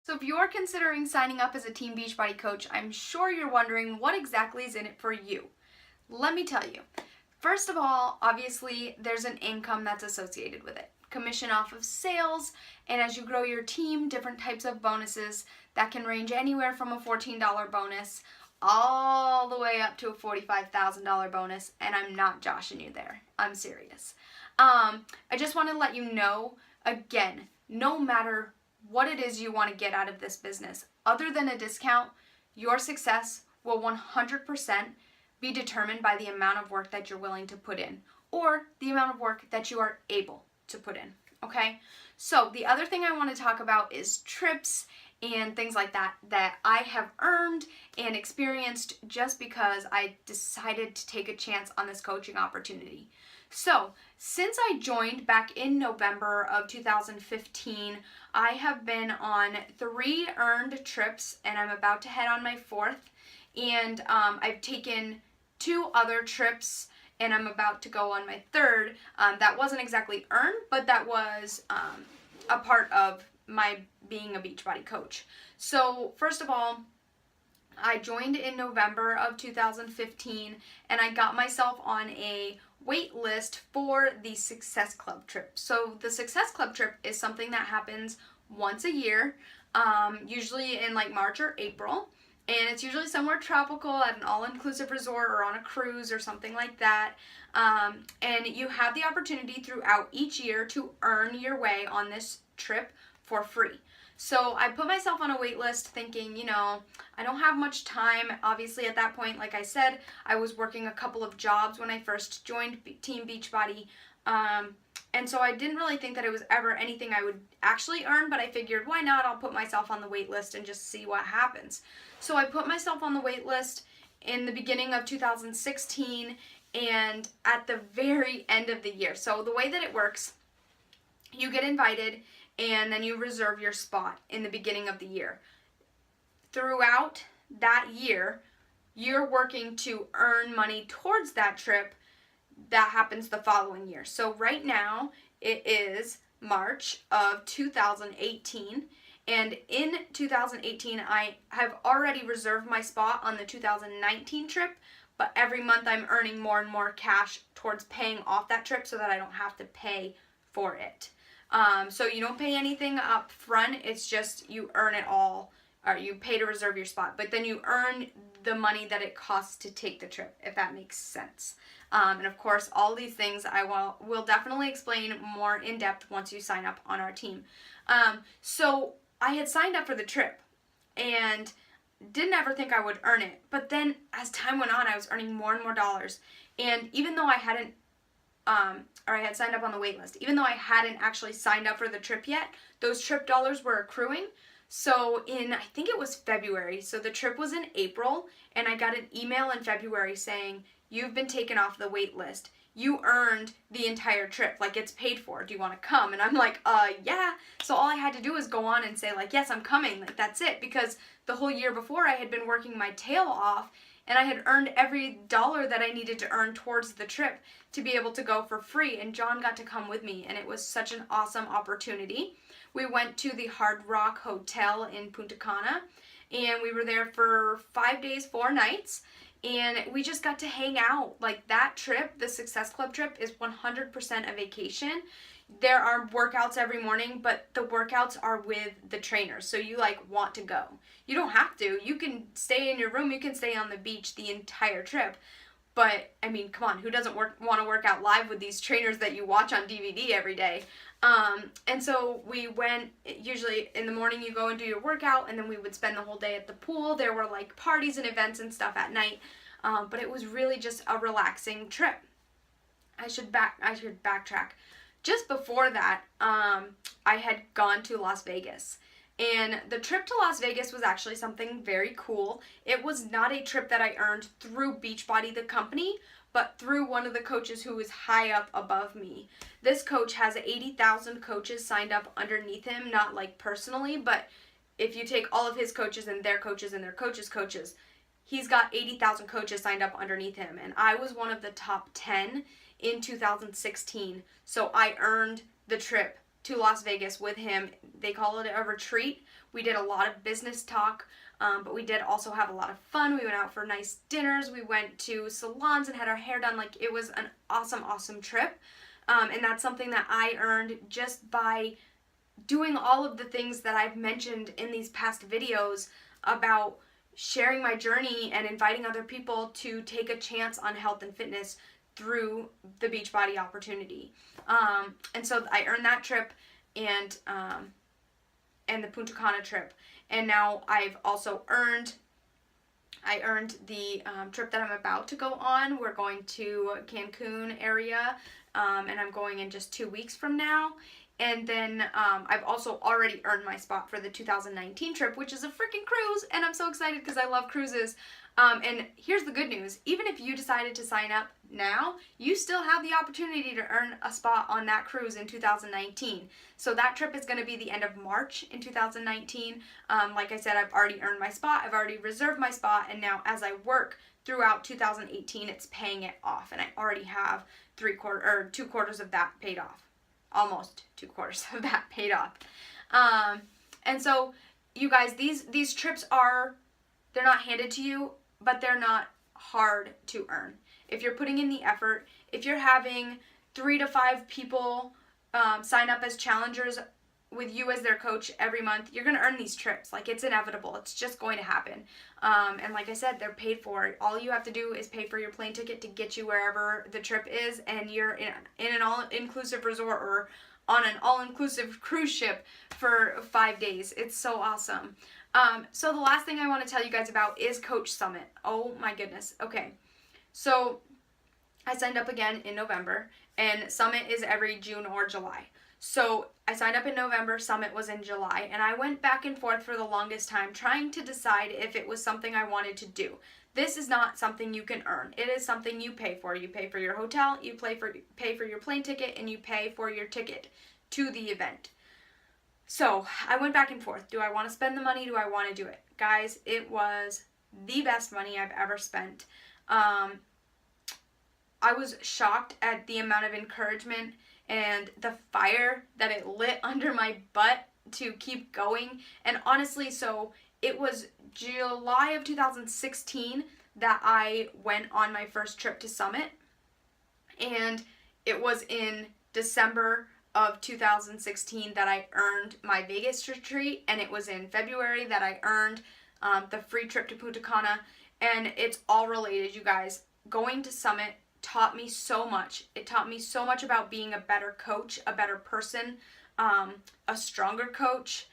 So if you're considering signing up as a Team Beachbody coach, I'm sure you're wondering what exactly is in it for you. Let me tell you. First of all, obviously, there's an income that's associated with it. Commission off of sales, and as you grow your team, different types of bonuses that can range anywhere from a $14 bonus all the way up to a $45,000 bonus, and I'm not joshing you there. I'm serious. I just want to let you know, again, no matter what it is you want to get out of this business, other than a discount, your success will 100% be determined by the amount of work that you're willing to put in, or the amount of work that you are able to put in, okay? So the other thing I want to talk about is trips and things like that I have earned and experienced just because I decided to take a chance on this coaching opportunity. So, since I joined back in November of 2015, I have been on 3 earned trips, and I'm about to head on my 4th. And I've taken 2 other trips, and I'm about to go on my 3rd. That wasn't exactly earned, but that was a part of my being a Beachbody coach. So, first of all, I joined in November of 2015, and I got myself on a wait list for the Success Club trip. So the Success Club trip is something that happens once a year, usually in like March or April, and it's usually somewhere tropical at an all-inclusive resort or on a cruise or something like that. And you have the opportunity throughout each year to earn your way on this trip for free. So I put myself on a wait list thinking, I don't have much time. Obviously at that point, like I said, I was working a couple of jobs when I first joined Team Beachbody. And so I didn't really think that it was ever anything I would actually earn, but I figured, why not? I'll put myself on the wait list and just see what happens. So I put myself on the wait list in the beginning of 2016 and at the very end of the year. So the way that it works, you get invited and then you reserve your spot in the beginning of the year. Throughout that year, you're working to earn money towards that trip that happens the following year. So right now, it is March of 2018, and in 2018, I have already reserved my spot on the 2019 trip, but every month I'm earning more and more cash towards paying off that trip so that I don't have to pay for it. So you don't pay anything up front, it's just you earn it all, or you pay to reserve your spot, but then you earn the money that it costs to take the trip, if that makes sense. And of course, all these things I will definitely explain more in depth once you sign up on our team. So I had signed up for the trip and didn't ever think I would earn it, but then as time went on, I was earning more and more dollars, and even though I hadn't or I had signed up on the wait list. Even though I hadn't actually signed up for the trip yet, those trip dollars were accruing. So I think it was February, so the trip was in April, and I got an email in February saying, you've been taken off the wait list. You earned the entire trip, like it's paid for. Do you want to come? And I'm like, yeah. So all I had to do was go on and say like, yes, I'm coming. Like that's it, because the whole year before I had been working my tail off, and I had earned every dollar that I needed to earn towards the trip to be able to go for free. And John got to come with me, and it was such an awesome opportunity. We went to the Hard Rock Hotel in Punta Cana, and we were there for 5 days, 4 nights, and we just got to hang out. Like that trip, the Success Club trip, is 100% a vacation. There are workouts every morning, but the workouts are with the trainers, so you want to go. You don't have to. You can stay in your room, you can stay on the beach the entire trip. But, I mean, come on, who doesn't want to work out live with these trainers that you watch on DVD every day? And so we went, usually in the morning you go and do your workout, and then we would spend the whole day at the pool. There were parties and events and stuff at night, but it was really just a relaxing trip. I should backtrack. Just before that, I had gone to Las Vegas. And the trip to Las Vegas was actually something very cool. It was not a trip that I earned through Beachbody, the company, but through one of the coaches who was high up above me. This coach has 80,000 coaches signed up underneath him, not personally, but if you take all of his coaches and their coaches and their coaches' coaches, he's got 80,000 coaches signed up underneath him. And I was one of the top 10 in 2016. So I earned the trip to Las Vegas with him. They call it a retreat. We did a lot of business talk, but we did also have a lot of fun. We went out for nice dinners. We went to salons and had our hair done. Like, it was an awesome, awesome trip. And that's something that I earned just by doing all of the things that I've mentioned in these past videos about sharing my journey and inviting other people to take a chance on health and fitness through the Beachbody opportunity. And so I earned that trip and the Punta Cana trip. And now I've also earned the trip that I'm about to go on. We're going to Cancun area, and I'm going in just 2 weeks from now. And then I've also already earned my spot for the 2019 trip, which is a freaking cruise, and I'm so excited because I love cruises. And here's the good news. Even if you decided to sign up now, you still have the opportunity to earn a spot on that cruise in 2019. So that trip is going to be the end of March in 2019. Like I said, I've already earned my spot. I've already reserved my spot. And now as I work throughout 2018, it's paying it off. And I already have 2/4 of that paid off. Almost 2/4 of that paid off. And so, you guys, these trips they're not handed to you, but they're not hard to earn. If you're putting in the effort, if you're having 3 to 5 people sign up as challengers with you as their coach every month, you're going to earn these trips. Like, it's inevitable. It's just going to happen. And like I said, they're paid for. All you have to do is pay for your plane ticket to get you wherever the trip is, and you're in an all-inclusive resort or on an all-inclusive cruise ship for 5 days. It's so awesome. So the last thing I want to tell you guys about is Coach Summit. Oh my goodness. Okay. So I signed up again in November, and Summit is every June or July. So I signed up in November, Summit was in July, and I went back and forth for the longest time trying to decide if it was something I wanted to do. This is not something you can earn. It is something you pay for. You pay for your hotel, you pay for your plane ticket, and you pay for your ticket to the event. So I went back and forth. Do I want to spend the money? Do I want to do it? Guys, it was the best money I've ever spent. I was shocked at the amount of encouragement and the fire that it lit under my butt to keep going. And honestly, so it was July of 2016 that I went on my first trip to Summit. And it was in December of 2016 that I earned my Vegas retreat. And it was in February that I earned the free trip to Punta Cana. And it's all related, you guys. Going to Summit taught me so much. It taught me so much about being a better coach, a better person, a stronger coach,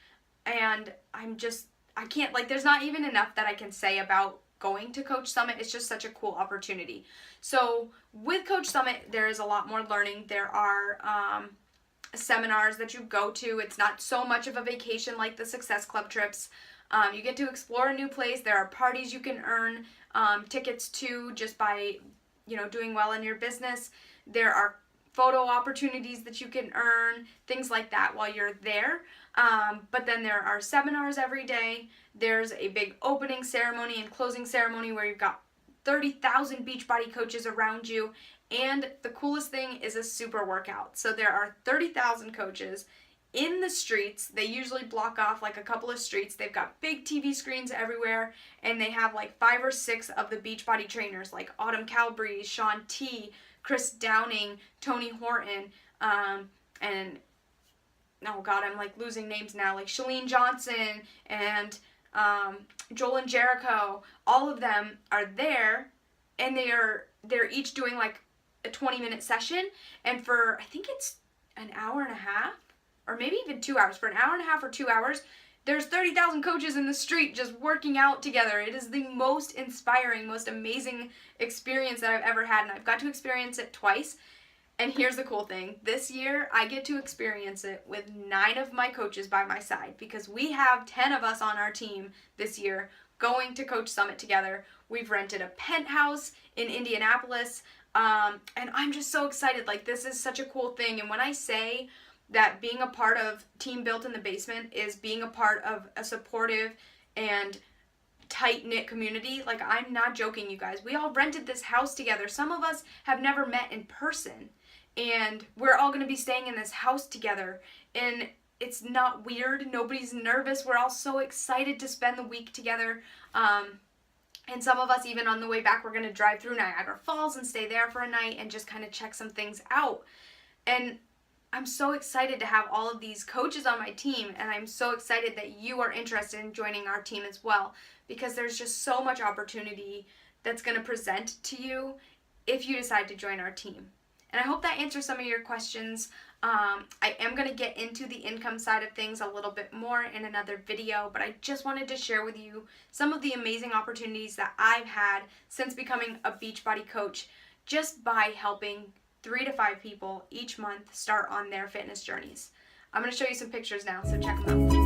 and I can't, like, there's not even enough that I can say about going to Coach Summit. It's just such a cool opportunity. So with Coach Summit, there is a lot more learning. There are seminars that you go to. It's not so much of a vacation like the Success Club trips. You get to explore a new place. There are parties you can earn tickets to just by doing well in your business. There are photo opportunities that you can earn, things like that while you're there. But then there are seminars every day. There's a big opening ceremony and closing ceremony where you've got 30,000 Beachbody coaches around you. And the coolest thing is a super workout. So there are 30,000 coaches in the streets. They usually block off like a couple of streets. They've got big TV screens everywhere, and they have like 5 or 6 of the Beachbody trainers like Autumn Calabrese, Shaun T, Chris Downing, Tony Horton, and oh god, I'm like losing names now, like Chalene Johnson and Joel and Jericho. All of them are there, and they're each doing like a 20-minute session, and for I think it's an hour and a half, or maybe even 2 hours, for an hour and a half or 2 hours, there's 30,000 coaches in the street just working out together. It is the most inspiring, most amazing experience that I've ever had, and I've got to experience it twice. And here's the cool thing. This year, I get to experience it with 9 of my coaches by my side, because we have 10 of us on our team this year going to Coach Summit together. We've rented a penthouse in Indianapolis, and I'm just so excited. Like, this is such a cool thing. And when I say that being a part of Team Built in the Basement is being a part of a supportive and tight-knit community, like, I'm not joking, you guys. We all rented this house together. Some of us have never met in person, and we're all going to be staying in this house together. And it's not weird. Nobody's nervous. We're all so excited to spend the week together. And some of us, even on the way back, we're going to drive through Niagara Falls and stay there for a night and just kind of check some things out. And I'm so excited to have all of these coaches on my team, and I'm so excited that you are interested in joining our team as well, because there's just so much opportunity that's going to present to you if you decide to join our team. And I hope that answers some of your questions. I am going to get into the income side of things a little bit more in another video, but I just wanted to share with you some of the amazing opportunities that I've had since becoming a Beachbody coach, just by helping 3 to 5 people each month start on their fitness journeys. I'm going to show you some pictures now, so check them out.